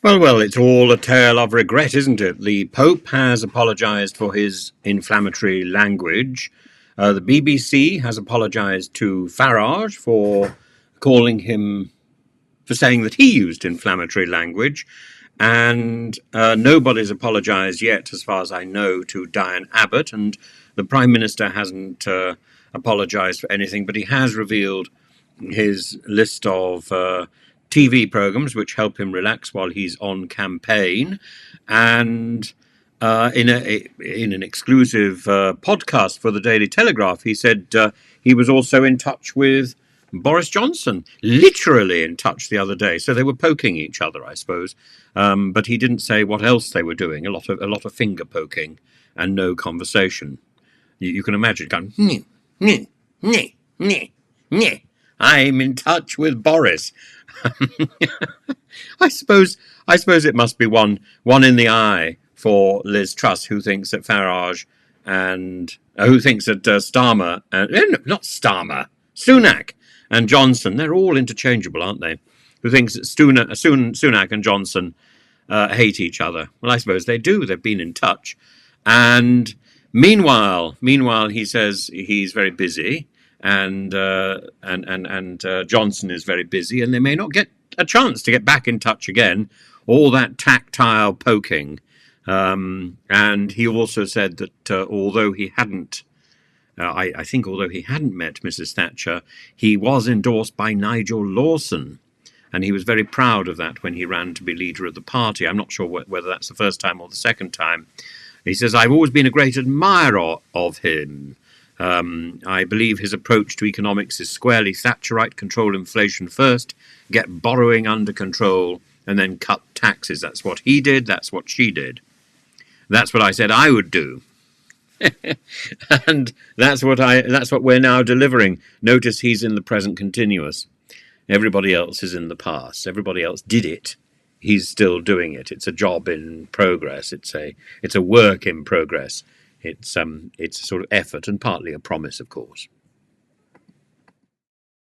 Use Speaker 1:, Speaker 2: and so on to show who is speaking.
Speaker 1: Well, it's all a tale of regret, isn't it? The Pope has apologised for his inflammatory language. The BBC has apologised to Farage for calling him, for saying that he used inflammatory language. And nobody's apologised yet, as far as I know, to Diane Abbott. And the Prime Minister hasn't apologised for anything, but he has revealed his list of TV programs which help him relax while he's on campaign, and in an exclusive podcast for the Daily Telegraph, he said he was also in touch with Boris Johnson, literally in touch the other day. So they were poking each other, I suppose, but he didn't say what else they were doing. A lot of finger poking and no conversation. You can imagine going, nyeh, nyeh, nyeh, nyeh, nyeh. I'm in touch with Boris. I suppose it must be one in the eye for Liz Truss, who thinks that Farage and who thinks that Starmer and not Starmer, Sunak and Johnson, they're all interchangeable, aren't they? Who thinks that Sunak and Johnson hate each other? Well, I suppose they do. They've been in touch, and meanwhile, he says he's very busy. And Johnson is very busy, and they may not get a chance to get back in touch again. All that tactile poking, and he also said that although he hadn't, I think although he hadn't met Mrs. Thatcher, he was endorsed by Nigel Lawson, and he was very proud of that when he ran to be leader of the party. I'm not sure whether that's the first time or the second time. He says, "I've always been a great admirer of him. I believe his approach to economics is squarely Thatcherite: control inflation first, get borrowing under control, and then cut taxes. That's what he did. That's what she did. That's what I said I would do." And that's what we're now delivering. Notice he's in the present continuous. Everybody else is in the past. Everybody else did it. He's still doing it. It's a job in progress. It's a work in progress. It's a sort of effort and partly a promise, of course.